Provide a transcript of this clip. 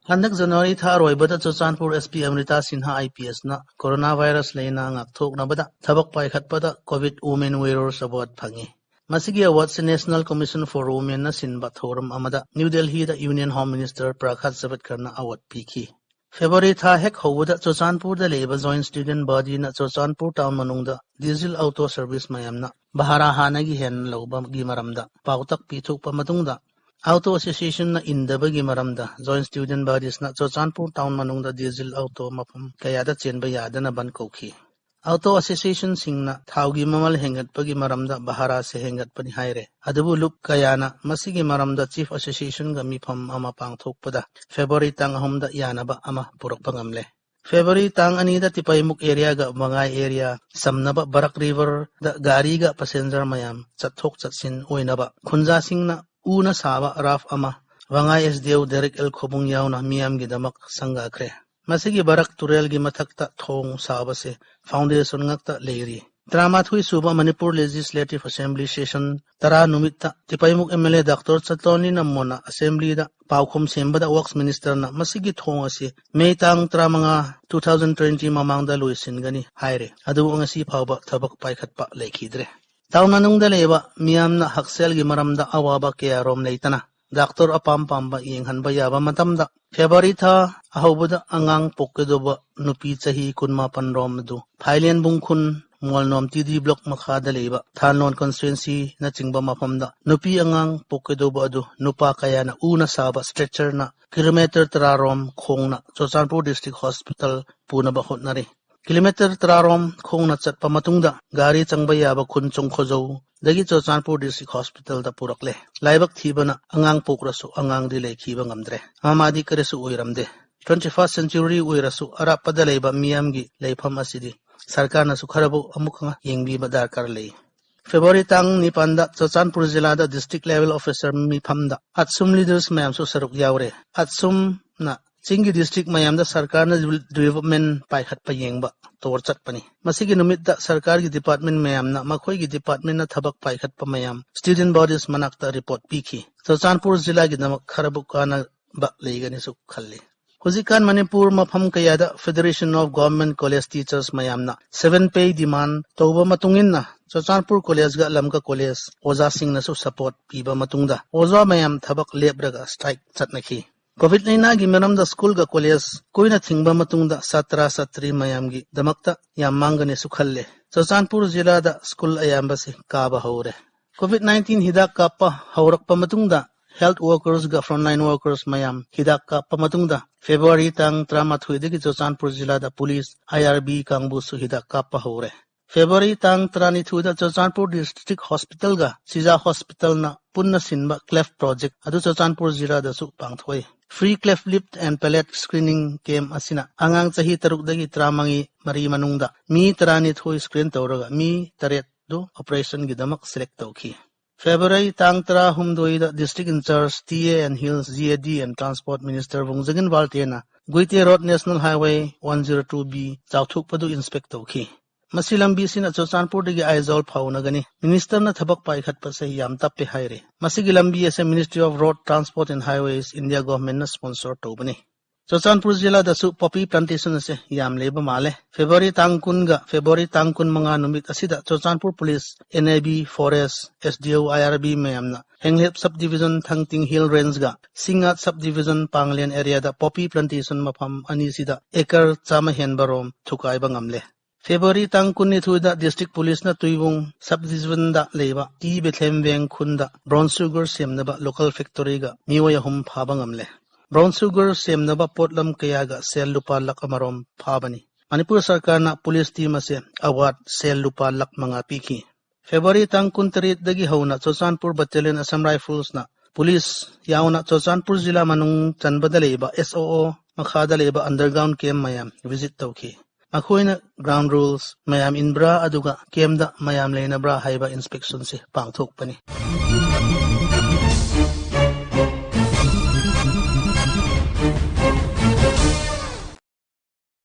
Handak January tha roibada Churchanpur SP Amrita Sinha IPS na coronavirus leina ngakthoknabada thabak paikhatpada COVID Women Wearers Award phangi. Masigi award se National Commission for Women na sinba thoram amada New Delhi da Union Home Minister Prakhat Javadekar na award pikhi. February tha hek howada Churchanpur da leba Joint Student Body na Churchanpur town manungda diesel auto service mayamna bahara hanagi hen loba gi maramda pautak pithukpa matungda Auto Association na indabagi maramda Joint Student Bodies na Churchanpur town manungda diesel auto mapam kayada chenba yada na ban kokhi. Auto Association singna thaugi mamal hengat pagi maramda bahara se hengat pani haire. Adabu lup kayana masigi maramda Chief Association ga mipam ama pangthokpada February tang ahomda yanaba ama purak pangamle. February tang anida Tipaymuk area ga Bangay area samnaba Barak River da gari ga passenger mayam chathok chatsin oinaba khunja singna Una saba raf ama Bangay SDO Derek El Khobung yauna miyam gi damak sanga kre. Masigi barak turel gi mathakta thong saba se foundation ngakta leiri. Tramathui suba Manipur Legislative Assembly session tara numitta Tipaymuk MLA Dr. Chatoni namona assembly da paukhum sembada works minister na masigi thong ase May tang tramanga 2020 mamangda luisin gani haire. Adu ngasi phawba thabak paikhatpa lekhidre. Taunanungda leba miyamna haksel gi maramda awaba kaya rom leitana Dr. Apam Pamba yenghanba yaba matamda February tha ahobada angang pokkedoba nupi chahi kunma panrom du Thailand bungkhun molnom TD block makhada leba Thanlon constituency na chingba mapamda nupi angang pokkedoba adu nupa kaya na una saba stretcher na kilometer trarom khongna Churchanpur District Hospital punaba hotnari Kilometer trarom khongna chatpa matungda gari changba yaba khun chongkhojau dagi Churchanpur District Hospital da purakle laibak thibana angang pokrasu angang di lekhiba ngamdre amadi karesu oiramde 21st century oirasu arapada leiba miyamgi leifam asidi sarkarna su kharabu amukha yengbi badar karlei February tang ni panda Churchanpur jila da district level officer mi phamda atsum leaders mayam su saruk yaure atsum na Chingi district mayam da sarkar na development paikhat pa yengba tor chatpani masigi numit da sarkar gi department mayam na makhoi gi department na thabak paikhat pa mayam student bodies manakta report pikhi Churchanpur jila gi namak kharabu kana ba leigani su khalli Huzikan Manipur mafam kayada Federation of Government College Teachers mayam na 7 pay demand toba matungin na Churchanpur College ga lamka college oza sing na su support piba matungda oza mayam thabak lebraga strike chatnaki COVID-19 gi maramda school ga college koina thingba matungda satra satri mayam gi damakta yam mangane sukhalle Churchanpur jila da school ayamba se kaba hore COVID-19 hidak kappa haurakpa matungda health workers ga frontline workers mayam hidak kappa matungda February tang trama thuidegi Churchanpur jila da police IRB kangbu su hidak kappa hore February tang trani thuida Churchanpur District Hospital ga Sija Hospital na punna sinba cleft project adu Churchanpur jila da su pangthoi Free cleft lip and palate screening camp asina angang chahi taruk dagi tramangi mari manungda mi tarani thoi screen tawraga mi taret do operation gi damak select tawki February tang tra humdoi da district in charge TA and Hills GAD and Transport Minister Wongjagan Waltena Guite Road National Highway 102B chawthuk padu inspect tawki Masilambi sina Churchanpur dagi Aizol phaunagani minister na thabak paikhat pa se yam tappe haire masigi lambi ase Ministry of Road Transport and Highways India government na sponsor tobani Churchanpur jila da su poppy plantation ase yam leba male February tangkun manga numit asida Churchanpur Police NAB Forest SDO IRB mayamna Henglep subdivision Thangting Hill Range ga Singat subdivision Panglen area da poppy plantation mafam ani sida acre chama hen barom thukai bangamle February tangkun ni thuida district police na tuibung subdivision da leba ti Bethlehem Weng khunda brown sugar semnaba local factory ga miwaya hum phabangamle brown sugar semnaba potlam kaya ga sel lupa lak amarom phabani Manipur sarkar na police team ase award sel lupa lak mga pikhi February tangkun tarit dagi hauna Churchanpur Battalion Assam Rifles na police yauna Churchanpur jila manung chanbada leba SOO makhada leba underground camp mayam visit tawki Akoina ground rules mayam inbra aduga kemda mayam lena bra haiba inspection se pangthok pani